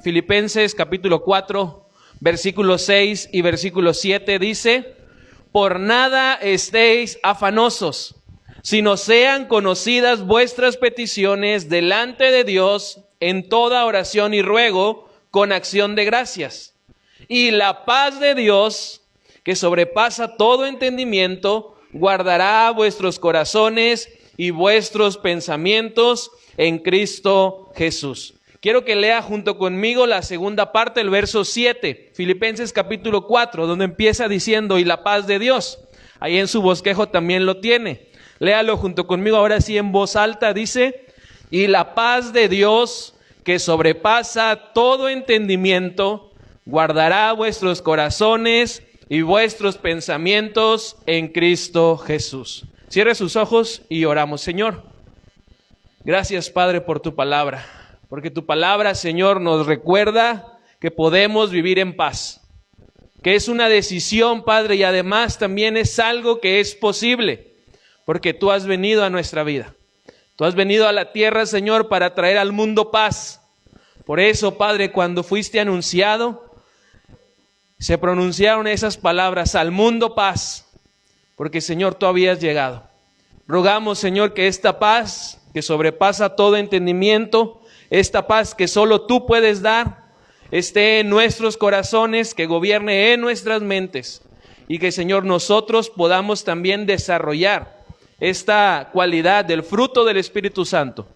Filipenses capítulo 4, versículos 6 y versículo 7 dice: por nada estéis afanosos, sino sean conocidas vuestras peticiones delante de Dios en toda oración y ruego con acción de gracias. Y la paz de Dios, que sobrepasa todo entendimiento, guardará vuestros corazones y vuestros pensamientos en Cristo Jesús. Quiero que lea junto conmigo la segunda parte del verso 7, Filipenses capítulo 4, donde empieza diciendo: y la paz de Dios. Ahí en su bosquejo también lo tiene. Léalo junto conmigo, ahora sí en voz alta, dice: y la paz de Dios, que sobrepasa todo entendimiento, guardará vuestros corazones y vuestros pensamientos en Cristo Jesús. Cierre sus ojos y oramos. Señor, gracias, Padre, por tu palabra, porque tu palabra, Señor, nos recuerda que podemos vivir en paz, que es una decisión, Padre, y además también es algo que es posible, porque tú has venido a nuestra vida. Tú has venido a la tierra, Señor, para traer al mundo paz. Por eso, Padre, cuando fuiste anunciado, se pronunciaron esas palabras: al mundo paz, porque, Señor, tú habías llegado. Rogamos, Señor, que esta paz que sobrepasa todo entendimiento, esta paz que solo tú puedes dar, esté en nuestros corazones, que gobierne en nuestras mentes, y que, Señor, nosotros podamos también desarrollar esta cualidad del fruto del Espíritu Santo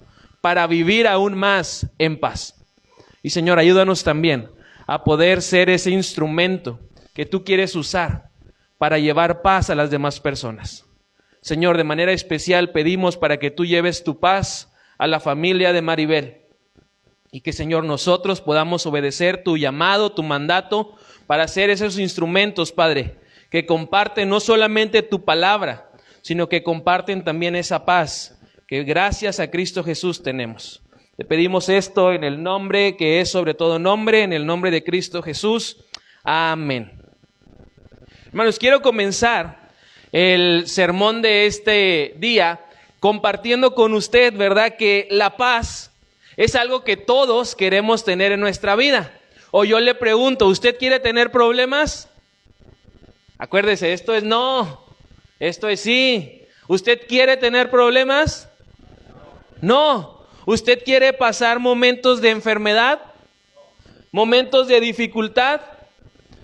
para vivir aún más en paz. Y, Señor, ayúdanos también a poder ser ese instrumento que tú quieres usar para llevar paz a las demás personas. Señor, de manera especial pedimos para que tú lleves tu paz a la familia de Maribel, y que, Señor, nosotros podamos obedecer tu llamado, tu mandato, para ser esos instrumentos, Padre, que comparten no solamente tu palabra, sino que comparten también esa paz que gracias a Cristo Jesús tenemos. Te pedimos esto en el nombre que es sobre todo nombre, en el nombre de Cristo Jesús. Amén. Hermanos, quiero comenzar el sermón de este día compartiendo con usted, ¿verdad?, que la paz es algo que todos queremos tener en nuestra vida. O yo le pregunto, ¿usted quiere tener problemas? Acuérdese, esto es no. Esto es sí. ¿Usted quiere tener problemas? No. ¿Usted quiere pasar momentos de enfermedad? ¿Momentos de dificultad?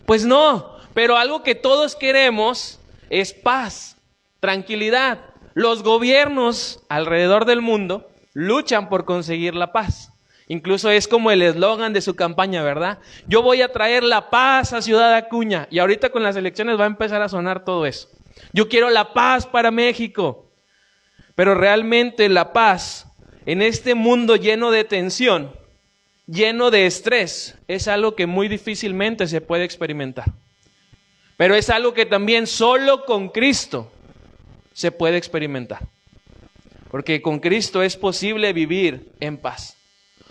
Pues no. Pero algo que todos queremos es paz, tranquilidad. Los gobiernos alrededor del mundo luchan por conseguir la paz. Incluso es como el eslogan de su campaña, ¿verdad? Yo voy a traer la paz a Ciudad Acuña. Y ahorita con las elecciones va a empezar a sonar todo eso. Yo quiero la paz para México. Pero realmente la paz en este mundo lleno de tensión, lleno de estrés, es algo que muy difícilmente se puede experimentar. Pero es algo que también solo con Cristo se puede experimentar. Porque con Cristo es posible vivir en paz.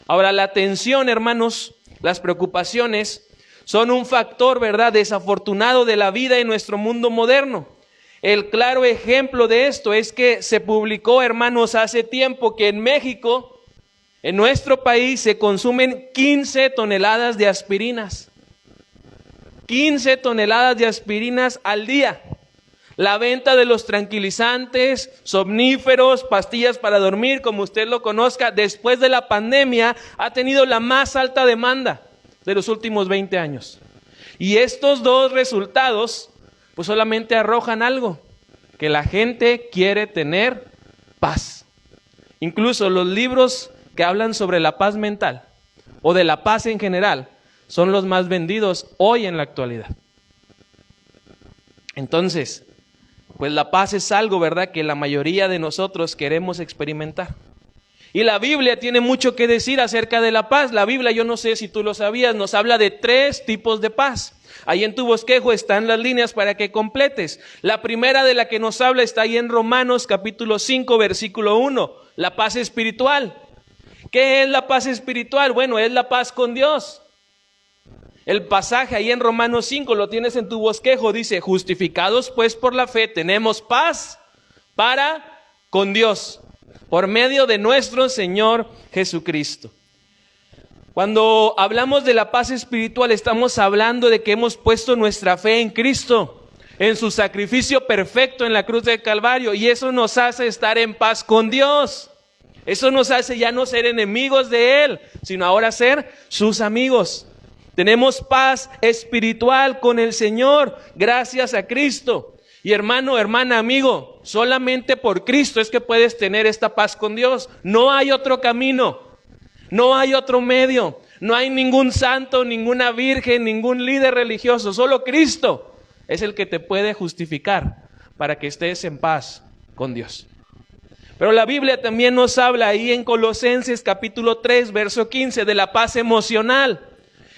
Ahora, la tensión, hermanos, las preocupaciones son un factor, ¿verdad?, desafortunado de la vida en nuestro mundo moderno. El claro ejemplo de esto es que se publicó, hermanos, hace tiempo que en México, en nuestro país, se consumen 15 toneladas de aspirinas. 15 toneladas de aspirinas al día. La venta de los tranquilizantes, somníferos, pastillas para dormir, como usted lo conozca, después de la pandemia, ha tenido la más alta demanda de los últimos 20 años. Y estos dos resultados pues solamente arrojan algo: que la gente quiere tener paz. Incluso los libros que hablan sobre la paz mental o de la paz en general son los más vendidos hoy en la actualidad. Entonces, pues la paz es algo, ¿verdad?, que la mayoría de nosotros queremos experimentar. Y la Biblia tiene mucho que decir acerca de la paz. La Biblia, yo no sé si tú lo sabías, nos habla de 3 tipos de paz. Ahí en tu bosquejo están las líneas para que completes. La primera de la que nos habla está ahí en Romanos capítulo 5, versículo 1. La paz espiritual. ¿Qué es la paz espiritual? Bueno, es la paz con Dios. El pasaje ahí en Romanos 5, lo tienes en tu bosquejo, dice: justificados pues por la fe, tenemos paz para con Dios, por medio de nuestro Señor Jesucristo. Cuando hablamos de la paz espiritual, estamos hablando de que hemos puesto nuestra fe en Cristo, en su sacrificio perfecto en la cruz del Calvario, y eso nos hace estar en paz con Dios. Eso nos hace ya no ser enemigos de Él, sino ahora ser sus amigos. Tenemos paz espiritual con el Señor, gracias a Cristo. Y hermano, hermana, amigo, solamente por Cristo es que puedes tener esta paz con Dios. No hay otro camino. No hay otro medio, no hay ningún santo, ninguna virgen, ningún líder religioso, solo Cristo es el que te puede justificar para que estés en paz con Dios. Pero la Biblia también nos habla ahí en Colosenses capítulo 3, verso 15, de la paz emocional.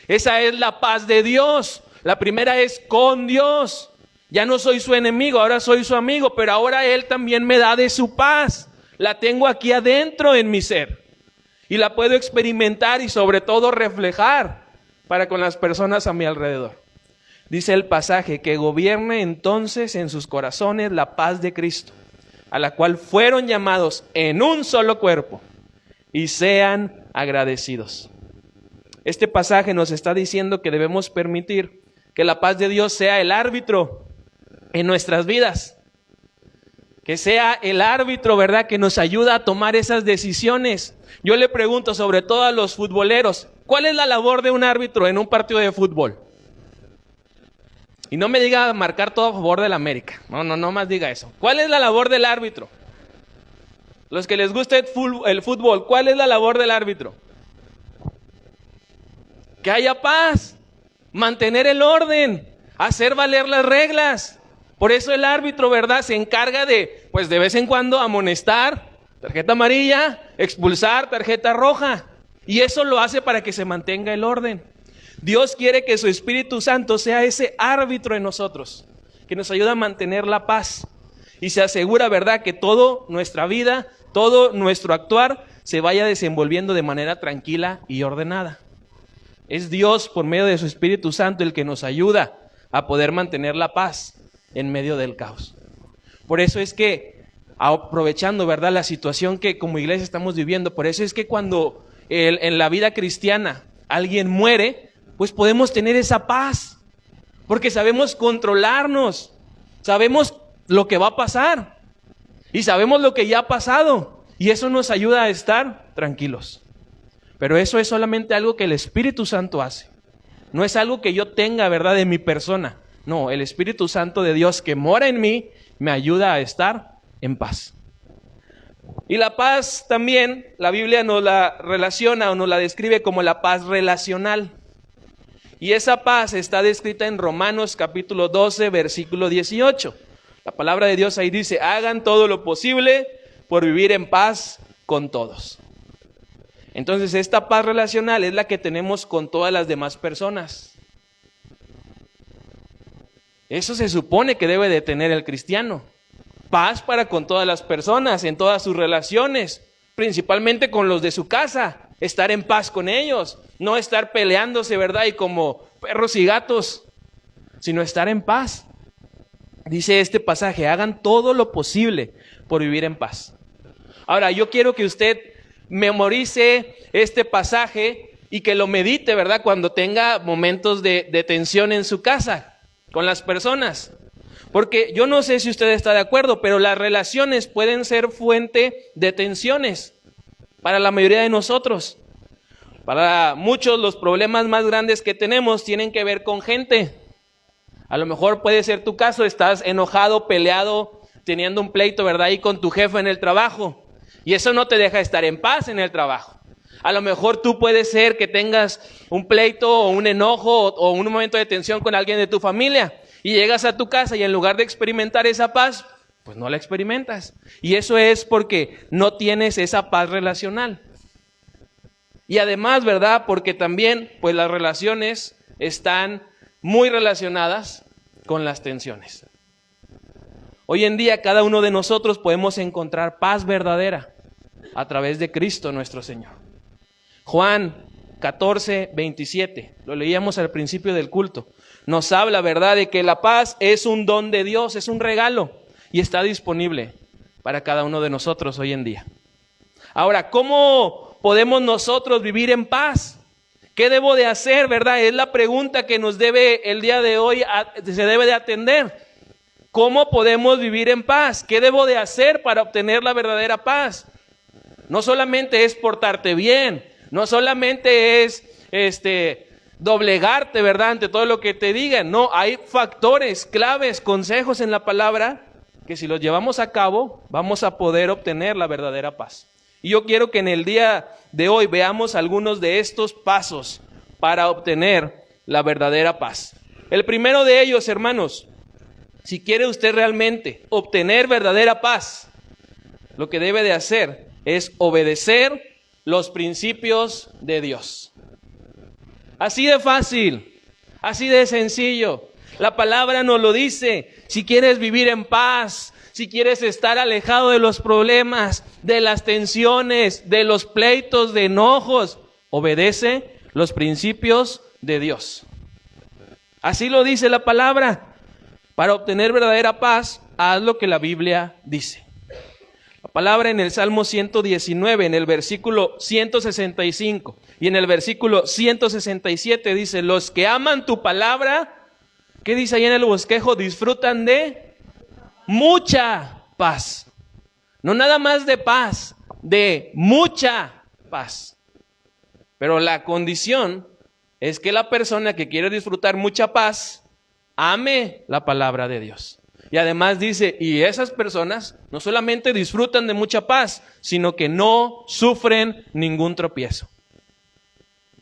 Esa es la paz de Dios. La primera es con Dios. Ya no soy su enemigo, ahora soy su amigo, pero ahora Él también me da de su paz. La tengo aquí adentro en mi ser. Y la puedo experimentar y sobre todo reflejar para con las personas a mi alrededor. Dice el pasaje, que gobierne entonces en sus corazones la paz de Cristo, a la cual fueron llamados en un solo cuerpo, y sean agradecidos. Este pasaje nos está diciendo que debemos permitir que la paz de Dios sea el árbitro en nuestras vidas. Que sea el árbitro, ¿verdad?, que nos ayuda a tomar esas decisiones. Yo le pregunto, sobre todo a los futboleros, ¿cuál es la labor de un árbitro en un partido de fútbol? Y no me diga marcar todo a favor del América. No más diga eso. ¿Cuál es la labor del árbitro? Los que les gusta el fútbol, ¿cuál es la labor del árbitro? Que haya paz, mantener el orden, hacer valer las reglas. Por eso el árbitro, ¿verdad?, se encarga de, pues de vez en cuando amonestar, tarjeta amarilla, expulsar, tarjeta roja. Y eso lo hace para que se mantenga el orden. Dios quiere que su Espíritu Santo sea ese árbitro en nosotros, que nos ayuda a mantener la paz. Y se asegura, ¿verdad?, que toda nuestra vida, todo nuestro actuar se vaya desenvolviendo de manera tranquila y ordenada. Es Dios, por medio de su Espíritu Santo, el que nos ayuda a poder mantener la paz en medio del caos. Por eso es que, aprovechando, ¿verdad?, la situación que como iglesia estamos viviendo, por eso es que cuando en la vida cristiana alguien muere, pues podemos tener esa paz, porque sabemos controlarnos, sabemos lo que va a pasar y sabemos lo que ya ha pasado, y eso nos ayuda a estar tranquilos. Pero eso es solamente algo que el Espíritu Santo hace, no es algo que yo tenga, ¿verdad?, de mi persona. No, el Espíritu Santo de Dios que mora en mí me ayuda a estar en paz. Y la paz también, la Biblia nos la relaciona o nos la describe como la paz relacional. Y esa paz está descrita en Romanos capítulo 12, versículo 18. La palabra de Dios ahí dice, hagan todo lo posible por vivir en paz con todos. Entonces esta paz relacional es la que tenemos con todas las demás personas. Eso se supone que debe de tener el cristiano. Paz para con todas las personas, en todas sus relaciones, principalmente con los de su casa. Estar en paz con ellos, no estar peleándose, ¿verdad?, y como perros y gatos, sino estar en paz. Dice este pasaje, hagan todo lo posible por vivir en paz. Ahora, yo quiero que usted memorice este pasaje y que lo medite, ¿verdad?, cuando tenga momentos de tensión en su casa con las personas. Porque yo no sé si usted está de acuerdo, pero las relaciones pueden ser fuente de tensiones para la mayoría de nosotros. Para muchos los problemas más grandes que tenemos tienen que ver con gente. A lo mejor puede ser tu caso, estás enojado, peleado, teniendo un pleito, ¿verdad?, ahí con tu jefe en el trabajo. Y eso no te deja estar en paz en el trabajo. A lo mejor tú puedes ser que tengas un pleito o un enojo o un momento de tensión con alguien de tu familia y llegas a tu casa y en lugar de experimentar esa paz, pues no la experimentas. Y eso es porque no tienes esa paz relacional. Y además, ¿verdad?, porque también pues las relaciones están muy relacionadas con las tensiones. Hoy en día cada uno de nosotros podemos encontrar paz verdadera a través de Cristo nuestro Señor. Juan 14, 27, lo leíamos al principio del culto, nos habla, ¿verdad?, de que la paz es un don de Dios, es un regalo y está disponible para cada uno de nosotros hoy en día. Ahora, ¿cómo podemos nosotros vivir en paz? ¿Qué debo de hacer, verdad? Es la pregunta que nos debe el día de hoy, se debe de atender. ¿Cómo podemos vivir en paz? ¿Qué debo de hacer para obtener la verdadera paz? No solamente es portarte bien, no solamente es doblegarte, ¿verdad?, ante todo lo que te digan. No, hay factores, claves, consejos en la palabra que si los llevamos a cabo, vamos a poder obtener la verdadera paz. Y yo quiero que en el día de hoy veamos algunos de estos pasos para obtener la verdadera paz. El primero de ellos, hermanos, si quiere usted realmente obtener verdadera paz, lo que debe de hacer es obedecer los principios de Dios. Así de fácil, así de sencillo. La palabra nos lo dice. Si quieres vivir en paz, si quieres estar alejado de los problemas, de las tensiones, de los pleitos, de enojos, obedece los principios de Dios. Así lo dice la palabra. Para obtener verdadera paz, haz lo que la Biblia dice. La palabra en el Salmo 119, en el versículo 165 y en el versículo 167 dice: los que aman tu palabra, ¿qué dice ahí en el bosquejo? Disfrutan de mucha paz. No nada más de paz, de mucha paz. Pero la condición es que la persona que quiere disfrutar mucha paz, ame la palabra de Dios. Y además dice, y esas personas no solamente disfrutan de mucha paz, sino que no sufren ningún tropiezo.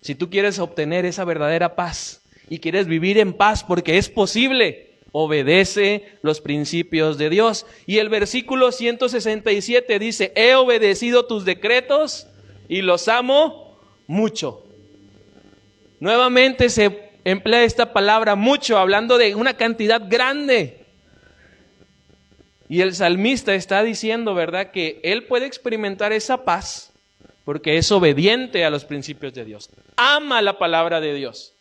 Si tú quieres obtener esa verdadera paz y quieres vivir en paz porque es posible, obedece los principios de Dios. Y el versículo 167 dice: he obedecido tus decretos y los amo mucho. Nuevamente se emplea esta palabra mucho, hablando de una cantidad grande. Y el salmista está diciendo, ¿verdad?, que él puede experimentar esa paz porque es obediente a los principios de Dios. Ama la palabra de Dios.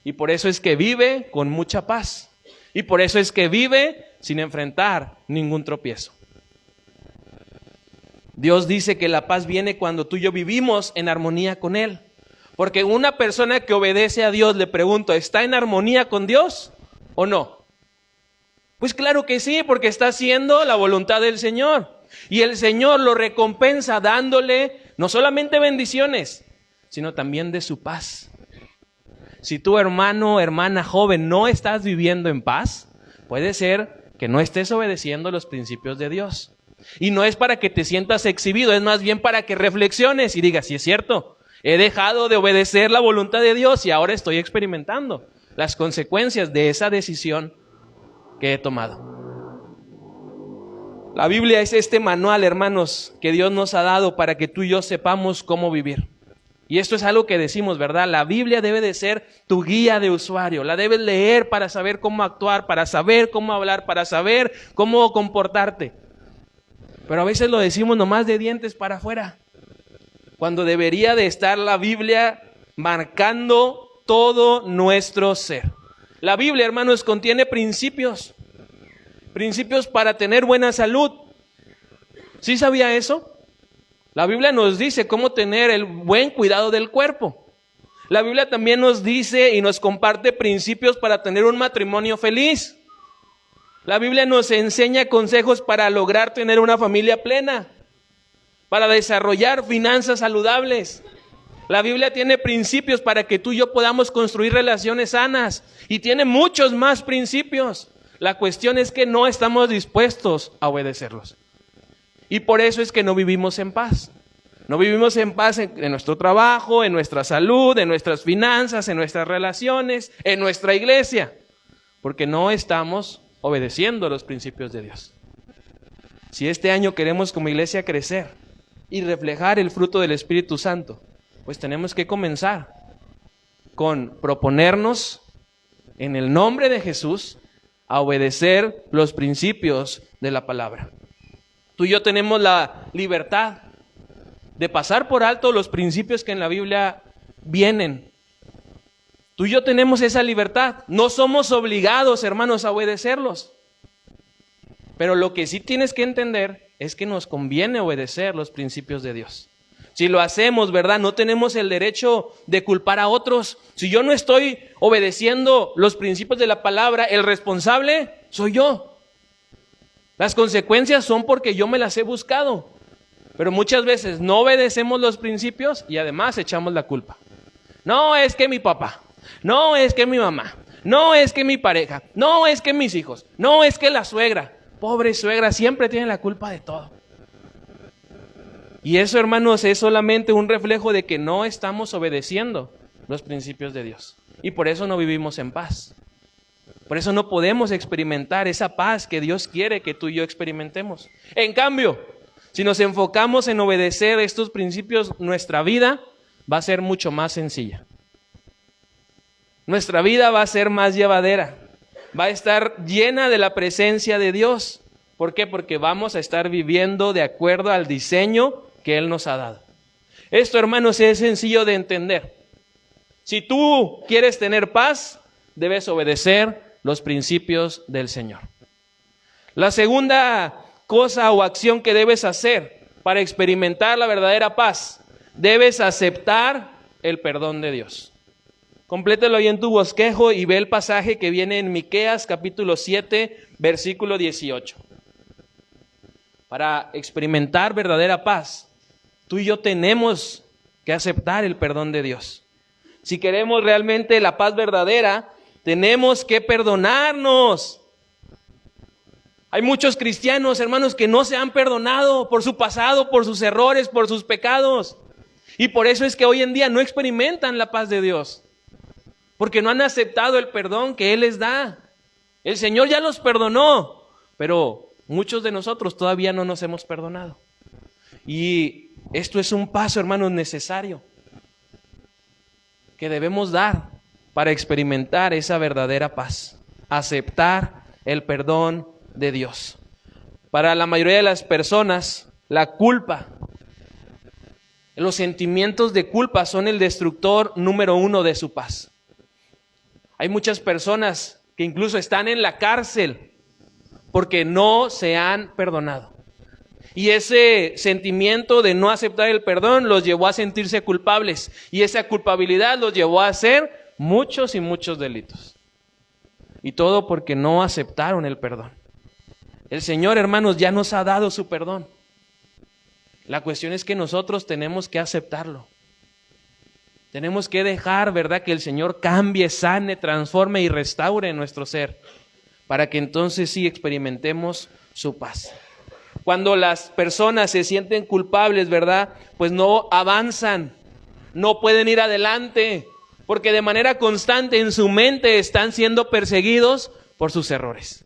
Y por eso es que vive con mucha paz. Y por eso es que vive sin enfrentar ningún tropiezo. Dios dice que la paz viene cuando tú y yo vivimos en armonía con Él. Porque una persona que obedece a Dios, le pregunto, ¿está en armonía con Dios o no? Pues claro que sí, porque está haciendo la voluntad del Señor. Y el Señor lo recompensa dándole no solamente bendiciones, sino también de su paz. Si tú, hermano, hermana joven, no estás viviendo en paz, puede ser que no estés obedeciendo los principios de Dios. Y no es para que te sientas exhibido, es más bien para que reflexiones y digas, sí es cierto, he dejado de obedecer la voluntad de Dios y ahora estoy experimentando las consecuencias de esa decisión que he tomado. La Biblia es este manual, hermanos, que Dios nos ha dado para que tú y yo sepamos cómo vivir. Y esto es algo que decimos, ¿verdad? La Biblia debe de ser tu guía de usuario. La debes leer para saber cómo actuar, para saber cómo hablar, para saber cómo comportarte. Pero a veces lo decimos nomás de dientes para afuera, cuando debería de estar la Biblia marcando todo nuestro ser. La Biblia, hermanos, contiene principios para tener buena salud. ¿Sí sabía eso? La Biblia nos dice cómo tener el buen cuidado del cuerpo. La Biblia también nos dice y nos comparte principios para tener un matrimonio feliz. La Biblia nos enseña consejos para lograr tener una familia plena, para desarrollar finanzas saludables. La Biblia tiene principios para que tú y yo podamos construir relaciones sanas y tiene muchos más principios. La cuestión es que no estamos dispuestos a obedecerlos. Y por eso es que no vivimos en paz. No vivimos en paz en nuestro trabajo, en nuestra salud, en nuestras finanzas, en nuestras relaciones, en nuestra iglesia. Porque no estamos obedeciendo los principios de Dios. Si este año queremos como iglesia crecer y reflejar el fruto del Espíritu Santo, pues tenemos que comenzar con proponernos en el nombre de Jesús a obedecer los principios de la palabra. Tú y yo tenemos la libertad de pasar por alto los principios que en la Biblia vienen. Tú y yo tenemos esa libertad. No somos obligados, hermanos, a obedecerlos. Pero lo que sí tienes que entender es que nos conviene obedecer los principios de Dios. Si lo hacemos, ¿verdad? No tenemos el derecho de culpar a otros. Si yo no estoy obedeciendo los principios de la palabra, el responsable soy yo. Las consecuencias son porque yo me las he buscado. Pero muchas veces no obedecemos los principios y además echamos la culpa. No es que mi papá, no es que mi mamá, no es que mi pareja, no es que mis hijos, no es que la suegra. Pobre suegra, siempre tiene la culpa de todo. Y eso, hermanos, es solamente un reflejo de que no estamos obedeciendo los principios de Dios. Y por eso no vivimos en paz. Por eso no podemos experimentar esa paz que Dios quiere que tú y yo experimentemos. En cambio, si nos enfocamos en obedecer estos principios, nuestra vida va a ser mucho más sencilla. Nuestra vida va a ser más llevadera. Va a estar llena de la presencia de Dios. ¿Por qué? Porque vamos a estar viviendo de acuerdo al diseño que Él nos ha dado. Esto, hermanos, es sencillo de entender. Si tú quieres tener paz, debes obedecer los principios del Señor. La segunda cosa o acción que debes hacer para experimentar la verdadera paz, debes aceptar el perdón de Dios. Complételo ahí en tu bosquejo y ve el pasaje que viene en Miqueas capítulo 7, versículo 18. Para experimentar verdadera paz, tú y yo tenemos que aceptar el perdón de Dios. Si queremos realmente la paz verdadera, tenemos que perdonarnos. Hay muchos cristianos, hermanos, que no se han perdonado por su pasado, por sus errores, por sus pecados. Y por eso es que hoy en día no experimentan la paz de Dios. Porque no han aceptado el perdón que Él les da. El Señor ya los perdonó, pero muchos de nosotros todavía no nos hemos perdonado. Y esto es un paso, hermanos, necesario que debemos dar para experimentar esa verdadera paz. Aceptar el perdón de Dios. Para la mayoría de las personas, la culpa, los sentimientos de culpa son el destructor número uno de su paz. Hay muchas personas que incluso están en la cárcel porque no se han perdonado. Y ese sentimiento de no aceptar el perdón los llevó a sentirse culpables. Y esa culpabilidad los llevó a hacer muchos y muchos delitos. Y todo porque no aceptaron el perdón. El Señor, hermanos, ya nos ha dado su perdón. La cuestión es que nosotros tenemos que aceptarlo. Tenemos que dejar, ¿verdad?, que el Señor cambie, sane, transforme y restaure nuestro ser, para que entonces sí experimentemos su paz. Cuando las personas se sienten culpables, ¿verdad?, pues no avanzan, no pueden ir adelante, porque de manera constante en su mente están siendo perseguidos por sus errores,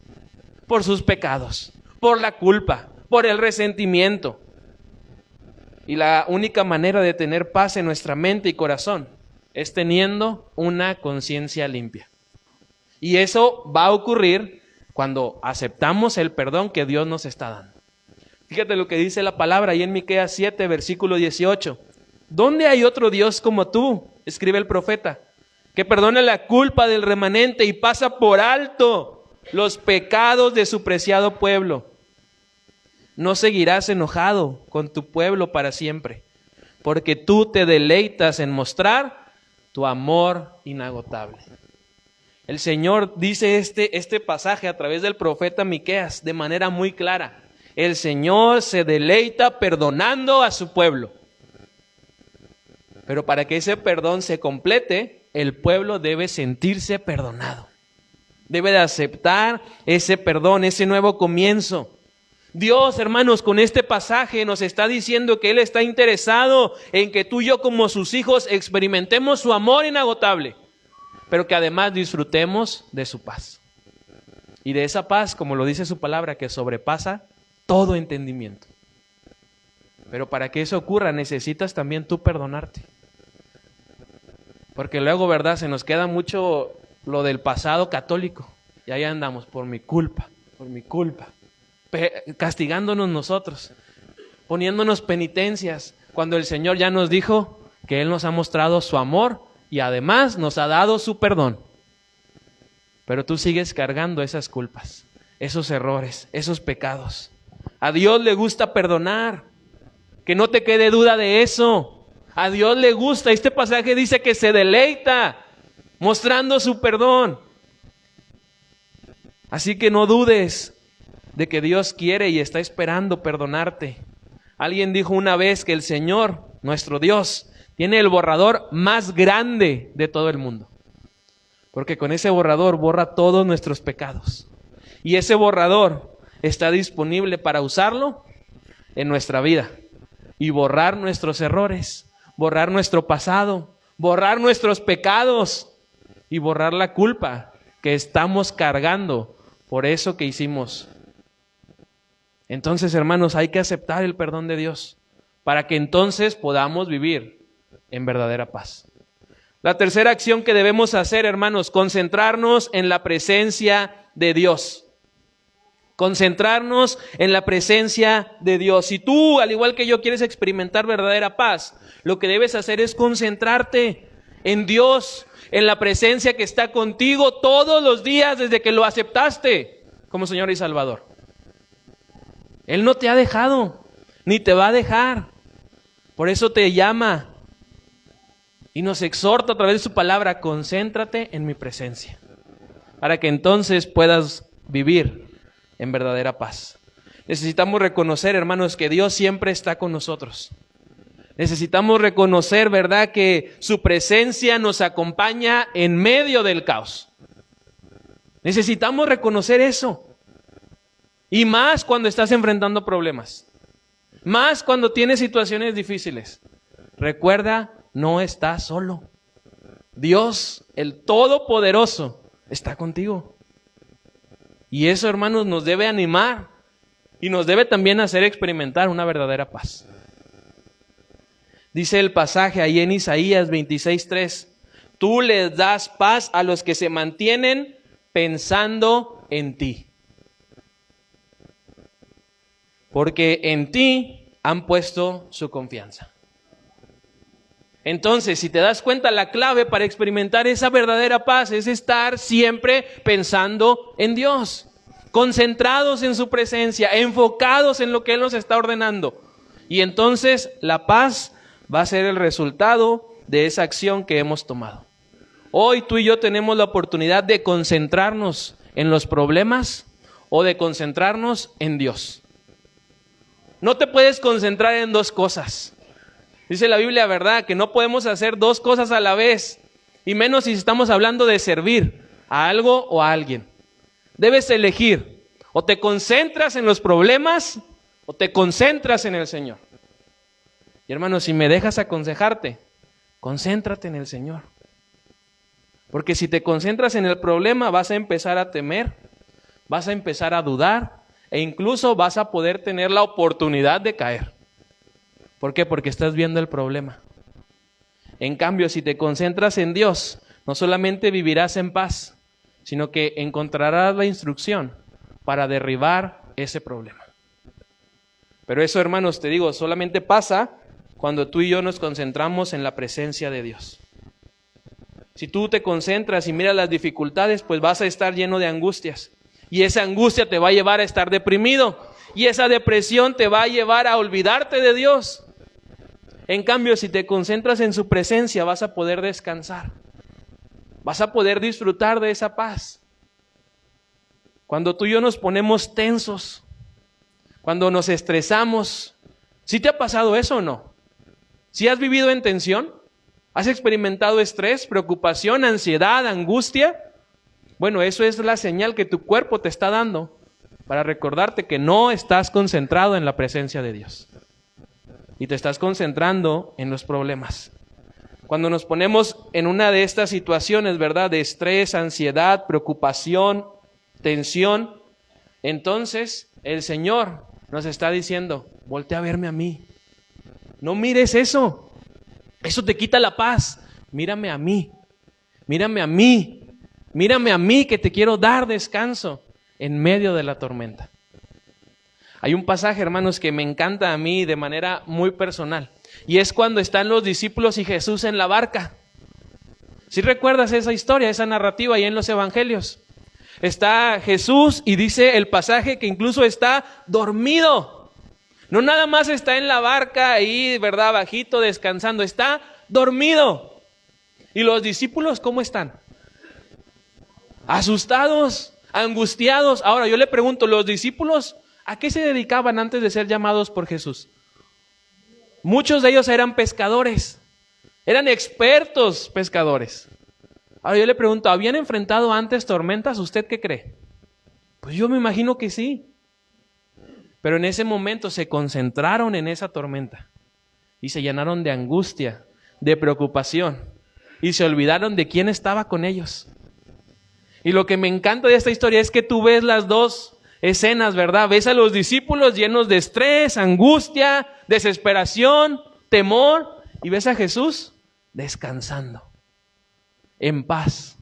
por sus pecados, por la culpa, por el resentimiento. Y la única manera de tener paz en nuestra mente y corazón es teniendo una conciencia limpia. Y eso va a ocurrir cuando aceptamos el perdón que Dios nos está dando. Fíjate lo que dice la palabra ahí en Miqueas 7, versículo 18. ¿Dónde hay otro Dios como tú?, escribe el profeta, que perdona la culpa del remanente y pasa por alto los pecados de su preciado pueblo. No seguirás enojado con tu pueblo para siempre, porque tú te deleitas en mostrar tu amor inagotable. El Señor dice este pasaje a través del profeta Miqueas de manera muy clara. El Señor se deleita perdonando a su pueblo. Pero para que ese perdón se complete, el pueblo debe sentirse perdonado. Debe de aceptar ese perdón, ese nuevo comienzo. Dios, hermanos, con este pasaje nos está diciendo que Él está interesado en que tú y yo como sus hijos experimentemos su amor inagotable, pero que además disfrutemos de su paz. Y de esa paz, como lo dice su palabra, que sobrepasa todo entendimiento. Pero para que eso ocurra necesitas también tú perdonarte. Porque luego, ¿verdad?, se nos queda mucho lo del pasado católico. Y ahí andamos, por mi culpa, castigándonos nosotros, poniéndonos penitencias, cuando el Señor ya nos dijo que Él nos ha mostrado su amor y además nos ha dado su perdón. Pero tú sigues cargando esas culpas, esos errores, esos pecados. A Dios le gusta perdonar. Que no te quede duda de eso. A Dios le gusta. Este pasaje dice que se deleita mostrando su perdón. Así que no dudes de que Dios quiere y está esperando perdonarte. Alguien dijo una vez que el Señor, nuestro Dios, tiene el borrador más grande de todo el mundo. Porque con ese borrador borra todos nuestros pecados. Y ese borrador está disponible para usarlo en nuestra vida. Y borrar nuestros errores, borrar nuestro pasado, borrar nuestros pecados y borrar la culpa que estamos cargando por eso que hicimos. Entonces, hermanos, hay que aceptar el perdón de Dios para que entonces podamos vivir en verdadera paz. La tercera acción que debemos hacer, hermanos, concentrarnos en la presencia de Dios. Concentrarnos en la presencia de Dios. Si tú, al igual que yo, quieres experimentar verdadera paz, lo que debes hacer es concentrarte en Dios, en la presencia que está contigo todos los días desde que lo aceptaste como Señor y Salvador. Él no te ha dejado, ni te va a dejar. Por eso te llama y nos exhorta a través de su palabra: concéntrate en mi presencia, para que entonces puedas vivir en verdadera paz. Necesitamos reconocer, hermanos, que Dios siempre está con nosotros. Necesitamos reconocer, ¿verdad?, que su presencia nos acompaña en medio del caos. Necesitamos reconocer eso. Y más cuando estás enfrentando problemas. Más cuando tienes situaciones difíciles. Recuerda, no estás solo. Dios, el Todopoderoso, está contigo. Y eso, hermanos, nos debe animar y nos debe también hacer experimentar una verdadera paz. Dice el pasaje ahí en Isaías 26:3, tú les das paz a los que se mantienen pensando en ti. Porque en ti han puesto su confianza. Entonces, si te das cuenta, la clave para experimentar esa verdadera paz es estar siempre pensando en Dios, concentrados en su presencia, enfocados en lo que Él nos está ordenando. Y entonces la paz va a ser el resultado de esa acción que hemos tomado. Hoy tú y yo tenemos la oportunidad de concentrarnos en los problemas o de concentrarnos en Dios. No te puedes concentrar en dos cosas. Dice la Biblia, ¿verdad?, que no podemos hacer dos cosas a la vez, y menos si estamos hablando de servir a algo o a alguien. Debes elegir, o te concentras en los problemas o te concentras en el Señor. Y hermanos, si me dejas aconsejarte, concéntrate en el Señor. Porque si te concentras en el problema, vas a empezar a temer, vas a empezar a dudar, e incluso vas a poder tener la oportunidad de caer. ¿Por qué? Porque estás viendo el problema. En cambio, si te concentras en Dios, no solamente vivirás en paz, sino que encontrarás la instrucción para derribar ese problema. Pero eso, hermanos, te digo, solamente pasa cuando tú y yo nos concentramos en la presencia de Dios. Si tú te concentras y miras las dificultades, pues vas a estar lleno de angustias. Y esa angustia te va a llevar a estar deprimido. Y esa depresión te va a llevar a olvidarte de Dios. En cambio, si te concentras en su presencia, vas a poder descansar. Vas a poder disfrutar de esa paz. Cuando tú y yo nos ponemos tensos, cuando nos estresamos, ¿sí te ha pasado eso o no? ¿Sí has vivido en tensión? ¿Has experimentado estrés, preocupación, ansiedad, angustia? Bueno, eso es la señal que tu cuerpo te está dando para recordarte que no estás concentrado en la presencia de Dios. Y te estás concentrando en los problemas. Cuando nos ponemos en una de estas situaciones, ¿verdad?, de estrés, ansiedad, preocupación, tensión, entonces el Señor nos está diciendo, voltea a verme a mí. No mires eso. Eso te quita la paz. Mírame a mí. Mírame a mí. Mírame a mí, que te quiero dar descanso en medio de la tormenta. Hay un pasaje, hermanos, que me encanta a mí de manera muy personal. Y es cuando están los discípulos y Jesús en la barca. ¿Sí recuerdas esa historia, esa narrativa ahí en los evangelios? Está Jesús y dice el pasaje que incluso está dormido. No nada más está en la barca ahí, ¿verdad? Bajito, descansando. Está dormido. ¿Y los discípulos cómo están? Asustados, angustiados. Ahora yo le pregunto, ¿los discípulos a qué se dedicaban antes de ser llamados por Jesús? Muchos de ellos eran pescadores. Eran expertos pescadores. Ahora yo le pregunto, ¿habían enfrentado antes tormentas? ¿Usted qué cree? Pues yo me imagino que sí. Pero en ese momento se concentraron en esa tormenta y se llenaron de angustia, de preocupación y se olvidaron de quién estaba con ellos. Y lo que me encanta de esta historia es que tú ves las dos escenas, ¿verdad? Ves a los discípulos llenos de estrés, angustia, desesperación, temor, y ves a Jesús descansando, en paz.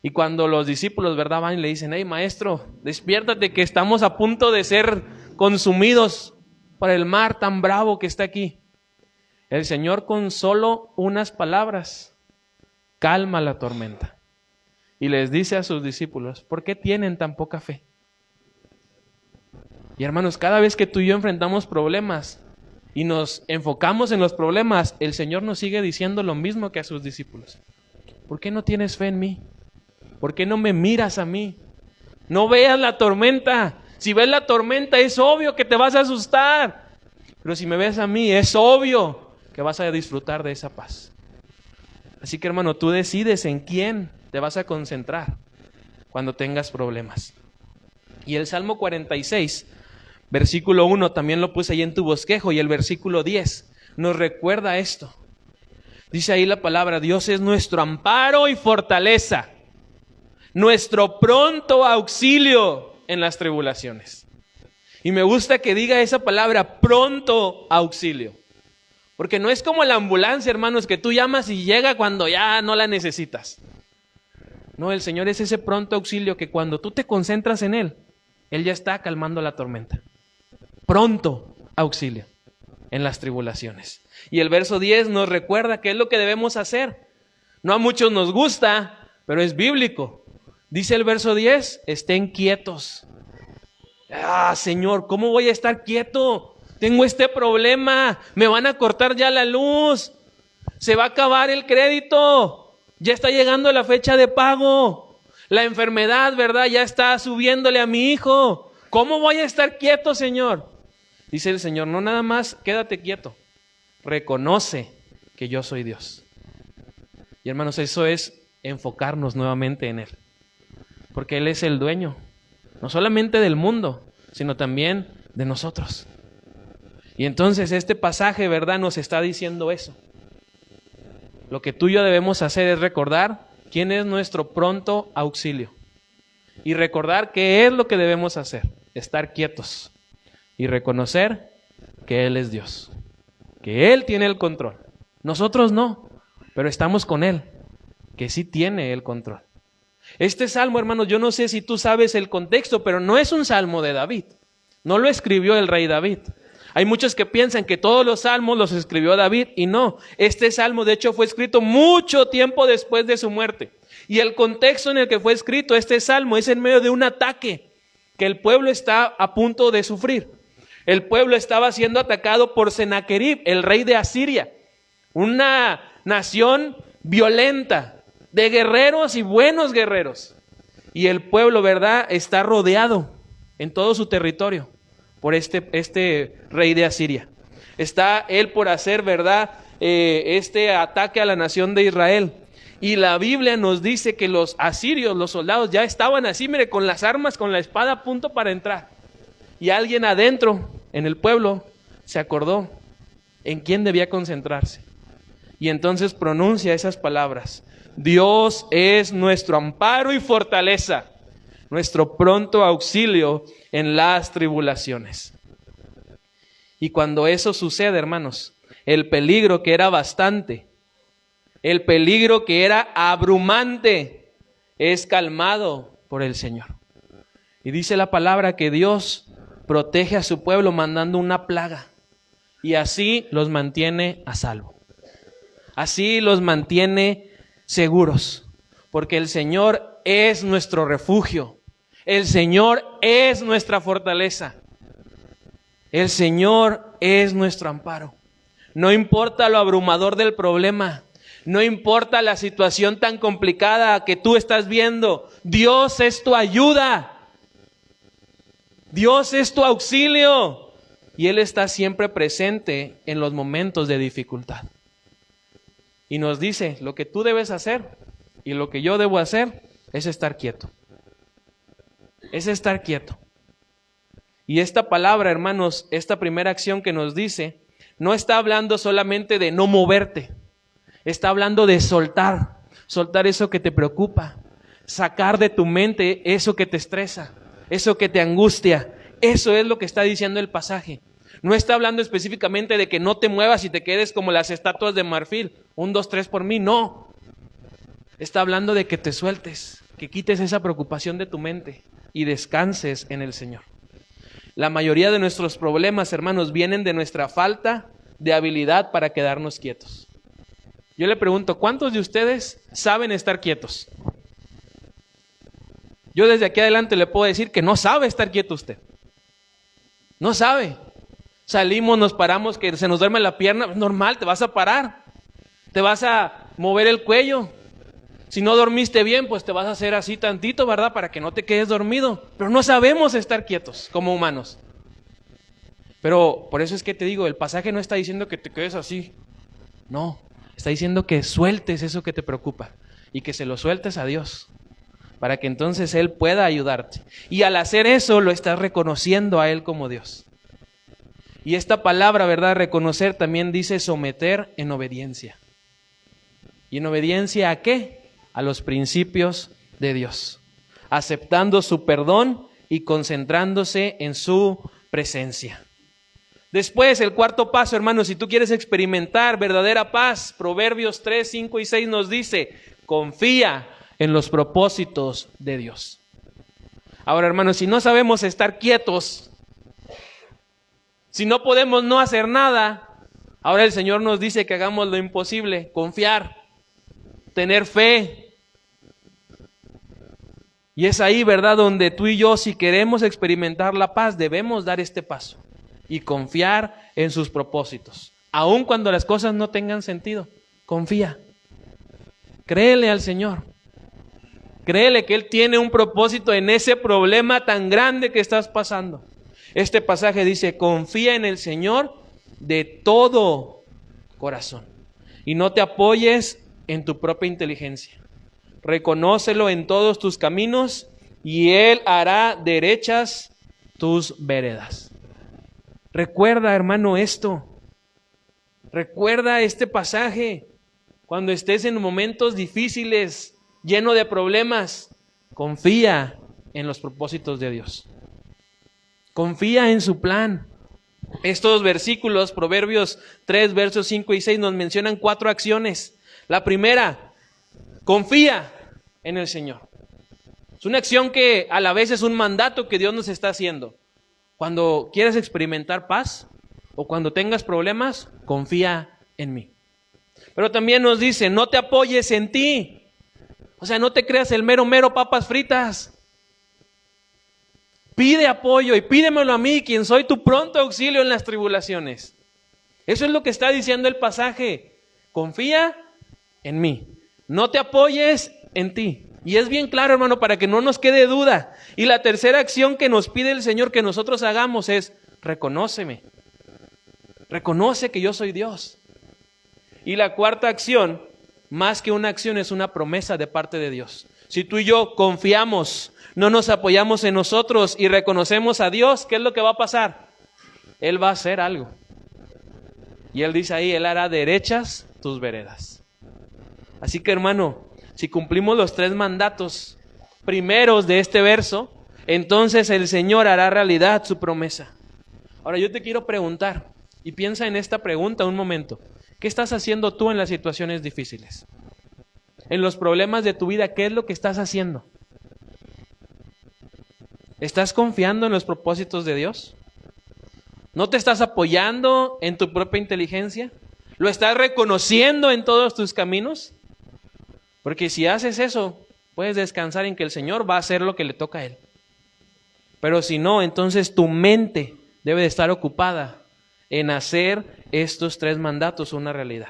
Y cuando los discípulos, ¿verdad?, van y le dicen, hey maestro, despiértate que estamos a punto de ser consumidos por el mar tan bravo que está aquí. El Señor con solo unas palabras calma la tormenta. Y les dice a sus discípulos, ¿por qué tienen tan poca fe? Y hermanos, cada vez que tú y yo enfrentamos problemas y nos enfocamos en los problemas, el Señor nos sigue diciendo lo mismo que a sus discípulos. ¿Por qué no tienes fe en mí? ¿Por qué no me miras a mí? No veas la tormenta. Si ves la tormenta es obvio que te vas a asustar. Pero si me ves a mí es obvio que vas a disfrutar de esa paz. Así que hermano, tú decides en quién te vas a concentrar cuando tengas problemas. Y el Salmo 46, versículo 1, también lo puse ahí en tu bosquejo, y el versículo 10 nos recuerda esto. Dice ahí la palabra, Dios es nuestro amparo y fortaleza, nuestro pronto auxilio en las tribulaciones. Y me gusta que diga esa palabra, pronto auxilio. Porque no es como la ambulancia, hermanos, que tú llamas y llega cuando ya no la necesitas. No, el Señor es ese pronto auxilio que cuando tú te concentras en Él, Él ya está calmando la tormenta. Pronto auxilio en las tribulaciones. Y el verso 10 nos recuerda qué es lo que debemos hacer. No a muchos nos gusta, pero es bíblico. Dice el verso 10, estén quietos. Señor, ¿cómo voy a estar quieto? Tengo este problema, me van a cortar ya la luz, se va a acabar el crédito, ya está llegando la fecha de pago, la enfermedad, ¿verdad? Ya está subiéndole a mi hijo. ¿Cómo voy a estar quieto, Señor? Dice el Señor, no nada más quédate quieto, reconoce que yo soy Dios. Y hermanos, eso es enfocarnos nuevamente en Él, porque Él es el dueño, no solamente del mundo, sino también de nosotros. Y entonces este pasaje, ¿verdad?, nos está diciendo eso. Lo que tú y yo debemos hacer es recordar quién es nuestro pronto auxilio. Y recordar qué es lo que debemos hacer. Estar quietos. Y reconocer que Él es Dios. Que Él tiene el control. Nosotros no, pero estamos con Él, que sí tiene el control. Este salmo, hermanos, yo no sé si tú sabes el contexto, pero no es un salmo de David. No lo escribió el rey David. Hay muchos que piensan que todos los salmos los escribió David y no. Este salmo de hecho fue escrito mucho tiempo después de su muerte. Y el contexto en el que fue escrito este salmo es en medio de un ataque que el pueblo está a punto de sufrir. El pueblo estaba siendo atacado por Sennacherib, el rey de Asiria. Una nación violenta, de guerreros y buenos guerreros. Y el pueblo, ¿verdad?, está rodeado en todo su territorio por este rey de Asiria. Está él por hacer, ¿verdad?, este ataque a la nación de Israel. Y la Biblia nos dice que los asirios, los soldados, ya estaban así, mire, con las armas, con la espada a punto para entrar. Y alguien adentro, en el pueblo, se acordó en quién debía concentrarse. Y entonces pronuncia esas palabras. Dios es nuestro amparo y fortaleza, nuestro pronto auxilio en las tribulaciones. Y cuando eso sucede, hermanos, el peligro que era bastante, el peligro que era abrumante, es calmado por el Señor. Y dice la palabra que Dios protege a su pueblo mandando una plaga, y así los mantiene a salvo. Así los mantiene seguros, porque el Señor es nuestro refugio. El Señor es nuestra fortaleza. El Señor es nuestro amparo. No importa lo abrumador del problema, no importa la situación tan complicada que tú estás viendo, Dios es tu ayuda. Dios es tu auxilio. Y Él está siempre presente en los momentos de dificultad. Y nos dice, lo que tú debes hacer y lo que yo debo hacer es estar quieto. Es estar quieto. Y esta palabra, hermanos, esta primera acción que nos dice, no está hablando solamente de no moverte. Está hablando de soltar. Soltar eso que te preocupa. Sacar de tu mente eso que te estresa. Eso que te angustia. Eso es lo que está diciendo el pasaje. No está hablando específicamente de que no te muevas y te quedes como las estatuas de marfil. 1, 2, 3 por mí. No. Está hablando de que te sueltes. Que quites esa preocupación de tu mente y descanses en el Señor. La mayoría de nuestros problemas, hermanos, vienen de nuestra falta de habilidad para quedarnos quietos. Yo le pregunto, ¿cuántos de ustedes saben estar quietos? Yo desde aquí adelante le puedo decir que no sabe estar quieto usted. No sabe. Salimos, nos paramos, que se nos duerme la pierna, normal, te vas a parar. Te vas a mover el cuello. Si no dormiste bien, pues te vas a hacer así tantito, ¿verdad? Para que no te quedes dormido. Pero no sabemos estar quietos como humanos. Pero por eso es que te digo, el pasaje no está diciendo que te quedes así. No, está diciendo que sueltes eso que te preocupa y que se lo sueltes a Dios, para que entonces Él pueda ayudarte. Y al hacer eso, lo estás reconociendo a Él como Dios. Y esta palabra, ¿verdad? Reconocer también dice someter en obediencia. ¿Y en obediencia a qué? A los principios de Dios, aceptando su perdón y concentrándose en su presencia. Después, el cuarto paso, hermanos, si tú quieres experimentar verdadera paz, Proverbios 3, 5 y 6 nos dice, confía en los propósitos de Dios. Ahora, hermanos, si no sabemos estar quietos, si no podemos no hacer nada, ahora el Señor nos dice que hagamos lo imposible, confiar, tener fe. Y es ahí, ¿verdad?, donde tú y yo, si queremos experimentar la paz, debemos dar este paso y confiar en sus propósitos. Aun cuando las cosas no tengan sentido, confía. Créele al Señor. Créele que Él tiene un propósito en ese problema tan grande que estás pasando. Este pasaje dice, confía en el Señor de todo corazón. Y no te apoyes en tu propia inteligencia. Reconócelo en todos tus caminos y Él hará derechas tus veredas. Recuerda, hermano, esto. Recuerda este pasaje. Cuando estés en momentos difíciles, lleno de problemas, confía en los propósitos de Dios. Confía en su plan. Estos versículos, Proverbios 3, versos 5 y 6, nos mencionan 4 acciones. La primera, confía en el Señor. Es una acción que a la vez es un mandato que Dios nos está haciendo. Cuando quieras experimentar paz o cuando tengas problemas, confía en mí. Pero también nos dice, no te apoyes en ti. O sea, no te creas el mero papas fritas. Pide apoyo y pídemelo a mí, quien soy tu pronto auxilio en las tribulaciones. Eso es lo que está diciendo el pasaje. Confía en mí. No te apoyes en ti. Y es bien claro, hermano, para que no nos quede duda. Y la tercera acción que nos pide el Señor que nosotros hagamos es, reconóceme. Reconoce que yo soy Dios. Y la cuarta acción, más que una acción, es una promesa de parte de Dios. Si tú y yo confiamos, no nos apoyamos en nosotros y reconocemos a Dios, ¿qué es lo que va a pasar? Él va a hacer algo. Y Él dice ahí, Él hará derechas tus veredas. Así que, hermano, si cumplimos los 3 mandatos primeros de este verso, entonces el Señor hará realidad su promesa. Ahora yo te quiero preguntar, y piensa en esta pregunta un momento. ¿Qué estás haciendo tú en las situaciones difíciles? En los problemas de tu vida, ¿qué es lo que estás haciendo? ¿Estás confiando en los propósitos de Dios? ¿No te estás apoyando en tu propia inteligencia? ¿Lo estás reconociendo en todos tus caminos? Porque si haces eso, puedes descansar en que el Señor va a hacer lo que le toca a Él. Pero si no, entonces tu mente debe de estar ocupada en hacer estos 3 mandatos una realidad.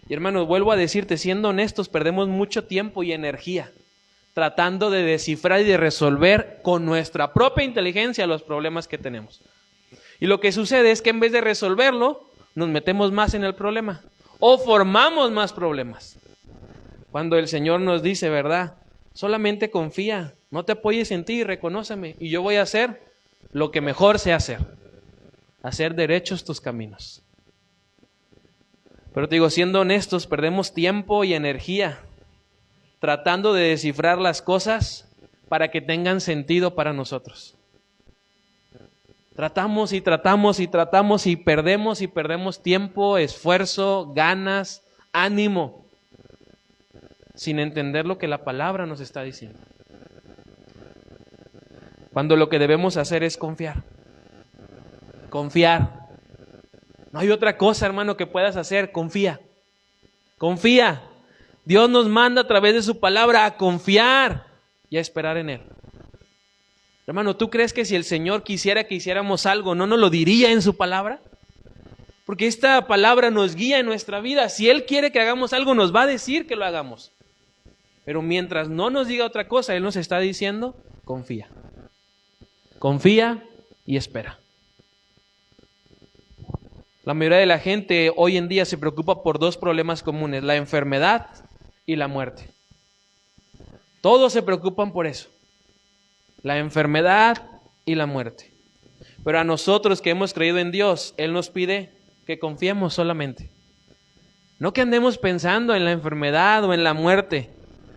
Y hermanos, vuelvo a decirte, siendo honestos, perdemos mucho tiempo y energía tratando de descifrar y de resolver con nuestra propia inteligencia los problemas que tenemos. Y lo que sucede es que en vez de resolverlo, nos metemos más en el problema o formamos más problemas. Cuando el Señor nos dice, ¿verdad? Solamente confía, no te apoyes en ti y reconóceme, y yo voy a hacer lo que mejor sé hacer derechos tus caminos. Pero te digo, siendo honestos, perdemos tiempo y energía tratando de descifrar las cosas para que tengan sentido para nosotros. Tratamos y perdemos tiempo, esfuerzo, ganas, ánimo, sin entender lo que la palabra nos está diciendo. Cuando lo que debemos hacer es confiar. Confiar. No hay otra cosa, hermano, que puedas hacer. Confía. Confía. Dios nos manda a través de su palabra a confiar y a esperar en Él. Hermano, ¿tú crees que si el Señor quisiera que hiciéramos algo, no nos lo diría en su palabra? Porque esta palabra nos guía en nuestra vida. Si Él quiere que hagamos algo, nos va a decir que lo hagamos. Pero mientras no nos diga otra cosa, Él nos está diciendo, confía. Confía y espera. La mayoría de la gente hoy en día se preocupa por 2 problemas comunes, la enfermedad y la muerte. Todos se preocupan por eso, la enfermedad y la muerte. Pero a nosotros que hemos creído en Dios, Él nos pide que confiemos solamente. No que andemos pensando en la enfermedad o en la muerte.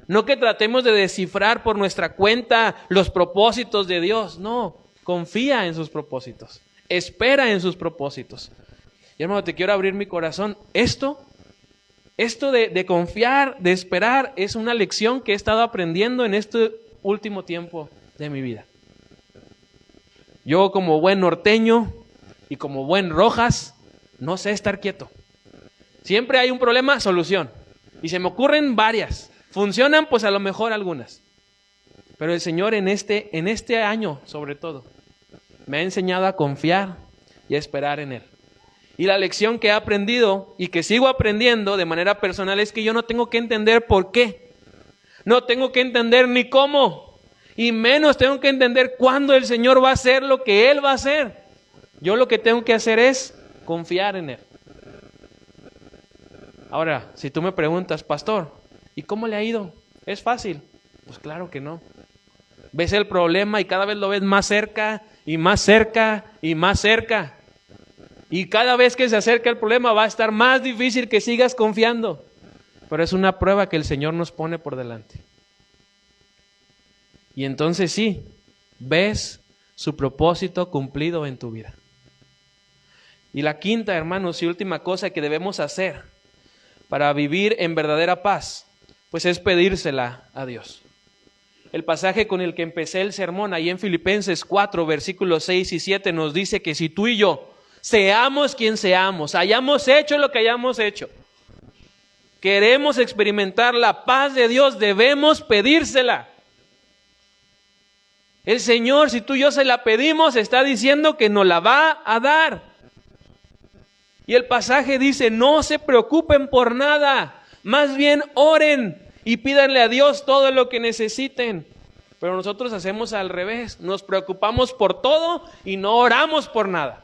No que tratemos de descifrar por nuestra cuenta los propósitos de Dios. No, confía en sus propósitos. Espera en sus propósitos. Y hermano, te quiero abrir mi corazón. Esto de confiar, de esperar, es una lección que he estado aprendiendo en este último tiempo de mi vida. Yo como buen norteño y como buen Rojas, no sé estar quieto. Siempre hay un problema, solución. Y se me ocurren varias. Funcionan pues a lo mejor algunas. Pero el Señor en este año sobre todo, me ha enseñado a confiar y a esperar en Él. Y la lección que he aprendido y que sigo aprendiendo de manera personal es que yo no tengo que entender por qué. No tengo que entender ni cómo. Y menos tengo que entender cuándo el Señor va a hacer lo que Él va a hacer. Yo lo que tengo que hacer es confiar en Él. Ahora, si tú me preguntas, pastor, ¿y cómo le ha ido? ¿Es fácil? Pues claro que no. Ves el problema y cada vez lo ves más cerca y más cerca y más cerca. Y cada vez que se acerca el problema va a estar más difícil que sigas confiando. Pero es una prueba que el Señor nos pone por delante. Y entonces sí, ves su propósito cumplido en tu vida. Y la quinta, hermanos, y última cosa que debemos hacer para vivir en verdadera paz, pues es pedírsela a Dios. El pasaje con el que empecé el sermón, ahí en Filipenses 4, versículos 6 y 7, nos dice que si tú y yo seamos quien seamos, hayamos hecho lo que hayamos hecho, queremos experimentar la paz de Dios, debemos pedírsela. El Señor, si tú y yo se la pedimos, está diciendo que nos la va a dar. Y el pasaje dice, no se preocupen por nada, más bien oren y pídanle a Dios todo lo que necesiten. Pero nosotros hacemos al revés, nos preocupamos por todo y no oramos por nada.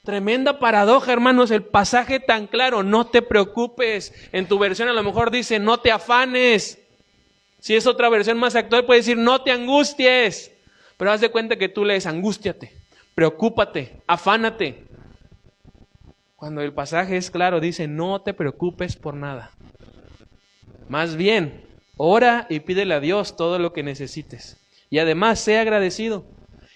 Tremenda paradoja, hermanos, el pasaje tan claro, no te preocupes. En tu versión a lo mejor dice, no te afanes. Si es otra versión más actual puede decir, no te angusties. Pero haz de cuenta que tú lees, angústiate, preocúpate, afánate. Cuando el pasaje es claro, dice, no te preocupes por nada. Más bien, ora y pídele a Dios todo lo que necesites. Y además, sé agradecido.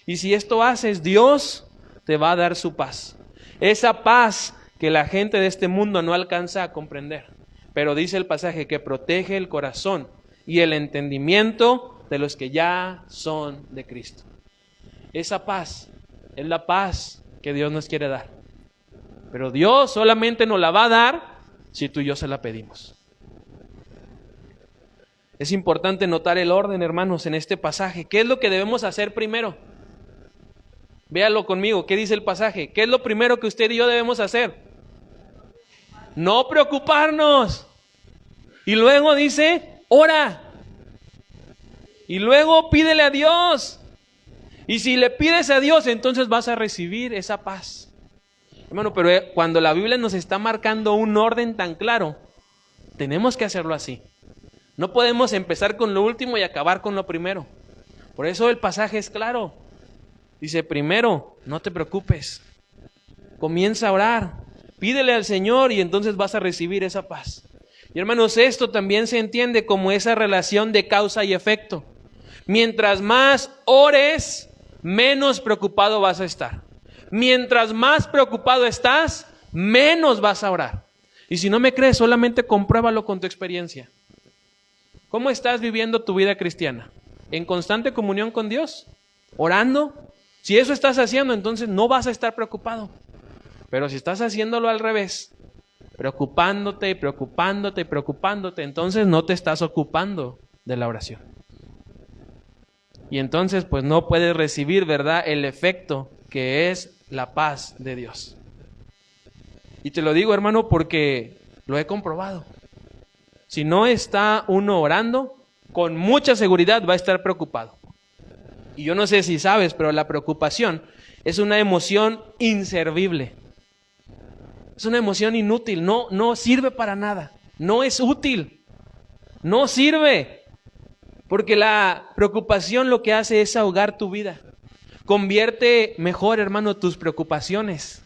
Y si esto haces, Dios te va a dar su paz. Esa paz que la gente de este mundo no alcanza a comprender. Pero dice el pasaje que protege el corazón y el entendimiento de los que ya son de Cristo. Esa paz es la paz que Dios nos quiere dar. Pero Dios solamente nos la va a dar si tú y yo se la pedimos. Es importante notar el orden, hermanos, en este pasaje. ¿Qué es lo que debemos hacer primero? Véalo conmigo, ¿qué dice el pasaje? ¿Qué es lo primero que usted y yo debemos hacer? No preocuparnos. Y luego dice, ora. Y luego pídele a Dios. Y si le pides a Dios, entonces vas a recibir esa paz. Hermano, pero cuando la Biblia nos está marcando un orden tan claro, tenemos que hacerlo así. No podemos empezar con lo último y acabar con lo primero. Por eso el pasaje es claro. Dice, primero, no te preocupes. Comienza a orar. Pídele al Señor y entonces vas a recibir esa paz. Y hermanos, esto también se entiende como esa relación de causa y efecto. Mientras más ores, menos preocupado vas a estar. Mientras más preocupado estás, menos vas a orar. Y si no me crees, solamente compruébalo con tu experiencia. ¿Cómo estás viviendo tu vida cristiana? ¿En constante comunión con Dios? ¿Orando? Si eso estás haciendo, entonces no vas a estar preocupado. Pero si estás haciéndolo al revés, preocupándote y preocupándote y preocupándote, entonces no te estás ocupando de la oración. Y entonces pues no puedes recibir, ¿verdad?, el efecto que es la paz de Dios. Y te lo digo, hermano, porque lo he comprobado. Si no está uno orando, con mucha seguridad va a estar preocupado. Y yo no sé si sabes, pero la preocupación es una emoción inservible. Es una emoción inútil, no sirve para nada, no es útil, no sirve. Porque la preocupación lo que hace es ahogar tu vida. Convierte mejor, hermano, tus preocupaciones,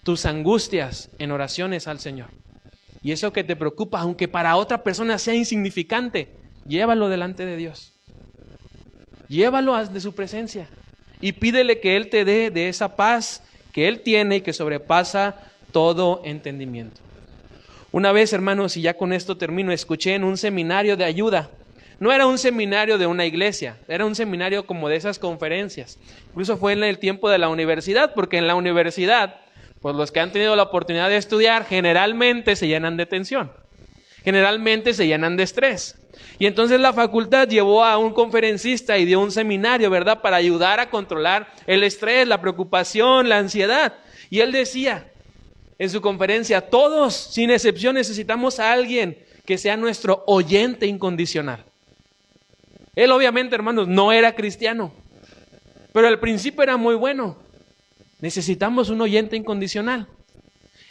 tus angustias en oraciones al Señor. Y eso que te preocupa, aunque para otra persona sea insignificante, llévalo delante de Dios. Llévalo ante su presencia y pídele que Él te dé de esa paz que Él tiene y que sobrepasa todo entendimiento. Una vez, hermanos, y ya con esto termino, escuché en un seminario de ayuda. No era un seminario de una iglesia, era un seminario como de esas conferencias. Incluso fue en el tiempo de la universidad, porque en la universidad, pues los que han tenido la oportunidad de estudiar, generalmente se llenan de tensión. Generalmente se llenan de estrés. Y entonces la facultad llevó a un conferencista y dio un seminario, ¿verdad?, para ayudar a controlar el estrés, la preocupación, la ansiedad. Y él decía en su conferencia, todos, sin excepción, necesitamos a alguien que sea nuestro oyente incondicional. Él obviamente, hermanos, no era cristiano, pero el principio era muy bueno. Necesitamos un oyente incondicional.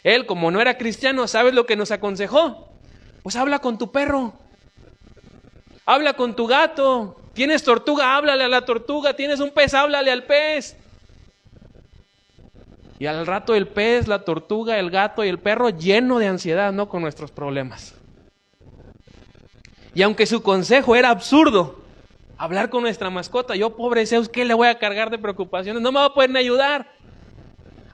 Él, como no era cristiano, ¿sabes lo que nos aconsejó? Pues habla con tu perro. Habla con tu gato. ¿Tienes tortuga? Háblale a la tortuga. ¿Tienes un pez? Háblale al pez. Y al rato el pez, la tortuga, el gato y el perro lleno de ansiedad, ¿no?, con nuestros problemas. Y aunque su consejo era absurdo, hablar con nuestra mascota, yo, pobre Zeus, ¿qué le voy a cargar de preocupaciones? No me va a poder ni ayudar.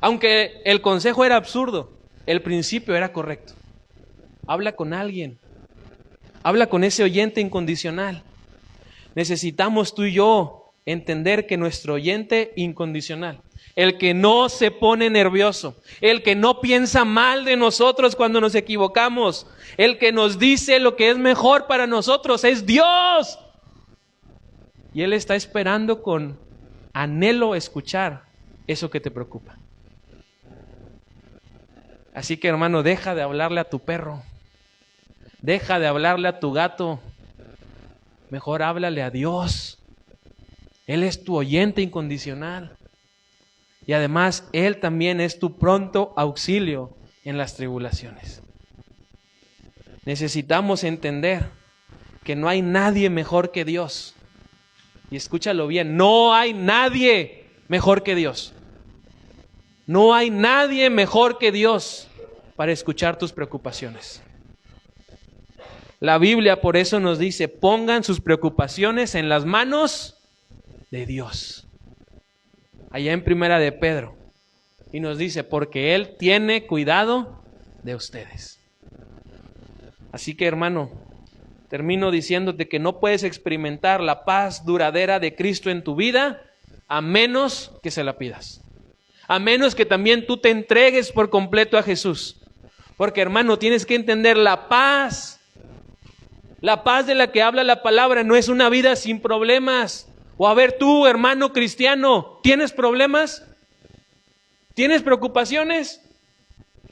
Aunque el consejo era absurdo, el principio era correcto. Habla con alguien. Habla con ese oyente incondicional. Necesitamos tú y yo entender que nuestro oyente incondicional, el que no se pone nervioso, el que no piensa mal de nosotros cuando nos equivocamos, el que nos dice lo que es mejor para nosotros, es Dios. Y Él está esperando con anhelo escuchar eso que te preocupa. Así que, hermano, deja de hablarle a tu perro. Deja de hablarle a tu gato. Mejor háblale a Dios. Él es tu oyente incondicional. Y además, Él también es tu pronto auxilio en las tribulaciones. Necesitamos entender que no hay nadie mejor que Dios. Y escúchalo bien, no hay nadie mejor que Dios. No hay nadie mejor que Dios para escuchar tus preocupaciones. La Biblia por eso nos dice, pongan sus preocupaciones en las manos de Dios. Allá en Primera de Pedro. Y nos dice, porque Él tiene cuidado de ustedes. Así que, hermano, termino diciéndote que no puedes experimentar la paz duradera de Cristo en tu vida a menos que se la pidas. A menos que también tú te entregues por completo a Jesús. Porque, hermano, tienes que entender la paz de la que habla la palabra no es una vida sin problemas, O a ver, tú, hermano cristiano, ¿tienes problemas? ¿Tienes preocupaciones?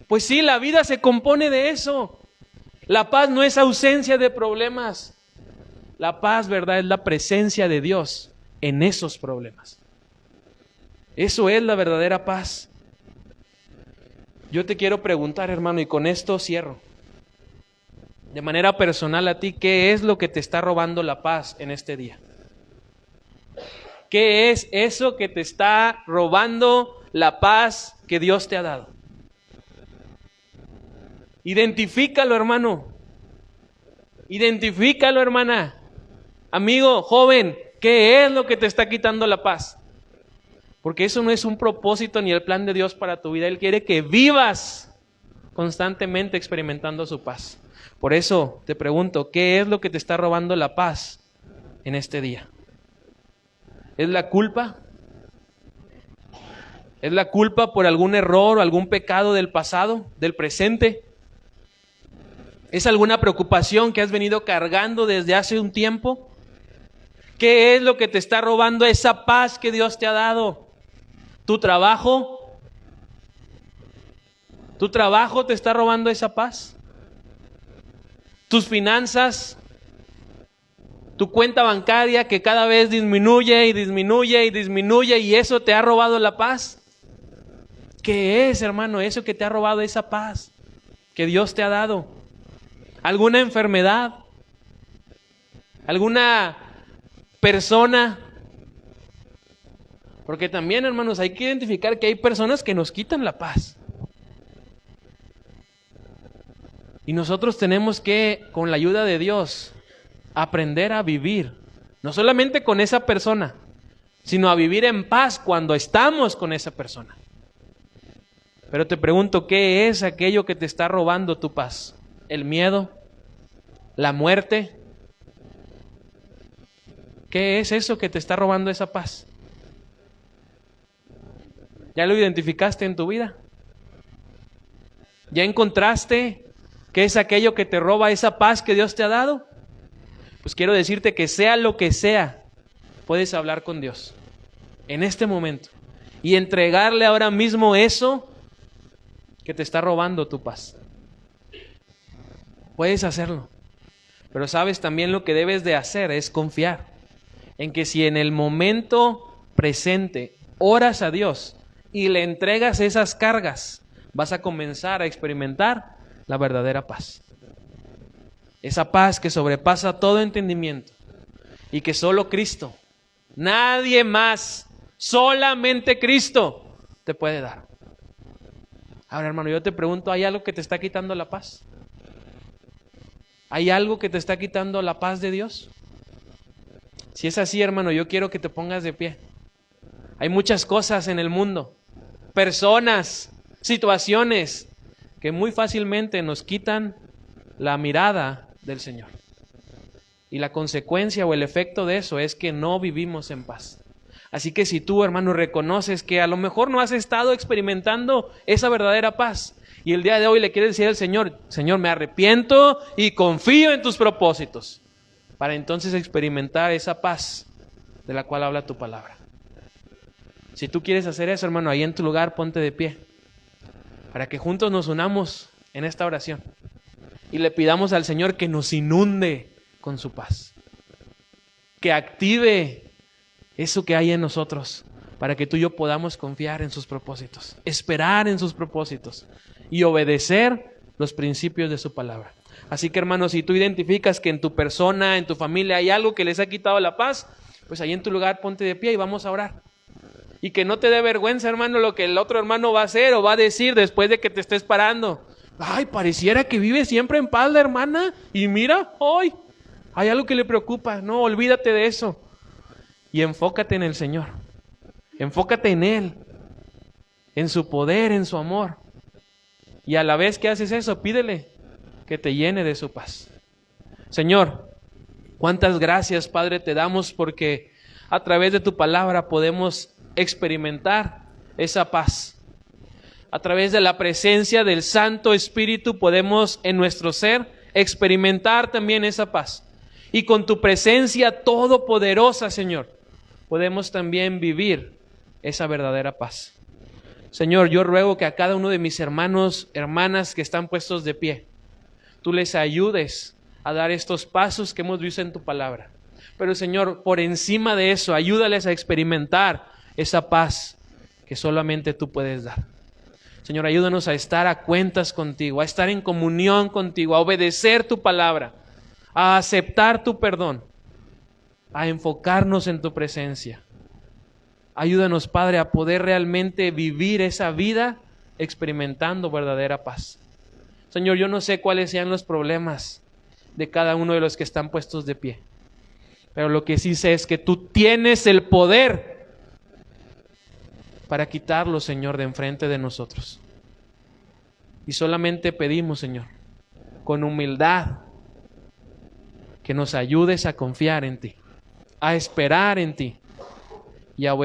Pues sí, la vida se compone de eso. La paz no es ausencia de problemas. La paz, ¿verdad?, es la presencia de Dios en esos problemas. Eso es la verdadera paz. Yo te quiero preguntar, hermano, y con esto cierro. De manera personal a ti, ¿qué es lo que te está robando la paz en este día? ¿Qué es eso que te está robando la paz que Dios te ha dado? Identifícalo, hermano. Identifícalo, hermana. Amigo, joven, ¿qué es lo que te está quitando la paz? Porque eso no es un propósito ni el plan de Dios para tu vida. Él quiere que vivas constantemente experimentando su paz. Por eso te pregunto, ¿qué es lo que te está robando la paz en este día? ¿Es la culpa? ¿Es la culpa por algún error o algún pecado del pasado, del presente? ¿Es alguna preocupación que has venido cargando desde hace un tiempo? ¿Qué es lo que te está robando esa paz que Dios te ha dado? ¿Tu trabajo? ¿Tu trabajo te está robando esa paz? ¿Tus finanzas? ¿Tu cuenta bancaria que cada vez disminuye y disminuye y disminuye y eso te ha robado la paz? ¿Qué es, hermano, eso que te ha robado esa paz que Dios te ha dado? ¿Alguna enfermedad? ¿Alguna persona? Porque también, hermanos, hay que identificar que hay personas que nos quitan la paz. Y nosotros tenemos que, con la ayuda de Dios, aprender a vivir, no solamente con esa persona, sino a vivir en paz cuando estamos con esa persona. Pero te pregunto, ¿qué es aquello que te está robando tu paz? ¿El miedo? ¿La muerte? ¿Qué es eso que te está robando esa paz? ¿Ya lo identificaste en tu vida? ¿Ya encontraste qué es aquello que te roba esa paz que Dios te ha dado? Pues quiero decirte que sea lo que sea, puedes hablar con Dios en este momento y entregarle ahora mismo eso que te está robando tu paz. Puedes hacerlo, pero sabes también lo que debes de hacer es confiar en que si en el momento presente oras a Dios y le entregas esas cargas, vas a comenzar a experimentar la verdadera paz. Esa paz que sobrepasa todo entendimiento y que solo Cristo, nadie más, solamente Cristo te puede dar. Ahora, hermano, yo te pregunto, ¿hay algo que te está quitando la paz? ¿Hay algo que te está quitando la paz de Dios? Si es así, hermano, yo quiero que te pongas de pie. Hay muchas cosas en el mundo, personas, situaciones que muy fácilmente nos quitan la mirada del Señor. Y la consecuencia o el efecto de eso es que no vivimos en paz. Así que si tú, hermano, reconoces que a lo mejor no has estado experimentando esa verdadera paz y el día de hoy le quieres decir al Señor, Señor, me arrepiento y confío en tus propósitos, para entonces experimentar esa paz de la cual habla tu palabra. Si tú quieres hacer eso, hermano, ahí en tu lugar ponte de pie, para que juntos nos unamos en esta oración y le pidamos al Señor que nos inunde con su paz, que active eso que hay en nosotros, para que tú y yo podamos confiar en sus propósitos, esperar en sus propósitos y obedecer los principios de su palabra. Así que, hermanos, si tú identificas que en tu persona, en tu familia hay algo que les ha quitado la paz, pues ahí en tu lugar ponte de pie y vamos a orar. Y que no te dé vergüenza, hermano, lo que el otro hermano va a hacer o va a decir después de que te estés parando. Ay, pareciera que vive siempre en paz la hermana y mira, hoy hay algo que le preocupa. No, olvídate de eso. Y enfócate en el Señor, enfócate en Él, en su poder, en su amor. Y a la vez que haces eso, pídele que te llene de su paz. Señor, cuántas gracias, Padre, te damos porque a través de tu palabra podemos experimentar esa paz. A través de la presencia del Santo Espíritu podemos en nuestro ser experimentar también esa paz. Y con tu presencia todopoderosa, Señor, podemos también vivir esa verdadera paz. Señor, yo ruego que a cada uno de mis hermanos, hermanas que están puestos de pie, tú les ayudes a dar estos pasos que hemos visto en tu palabra. Pero Señor, por encima de eso, ayúdales a experimentar esa paz que solamente tú puedes dar. Señor, ayúdanos a estar a cuentas contigo, a estar en comunión contigo, a obedecer tu palabra, a aceptar tu perdón, a enfocarnos en tu presencia. Ayúdanos, Padre, a poder realmente vivir esa vida experimentando verdadera paz. Señor, yo no sé cuáles sean los problemas de cada uno de los que están puestos de pie, pero lo que sí sé es que tú tienes el poder para quitarlo, Señor, de enfrente de nosotros. Y solamente pedimos, Señor, con humildad, que nos ayudes a confiar en ti, a esperar en ti y a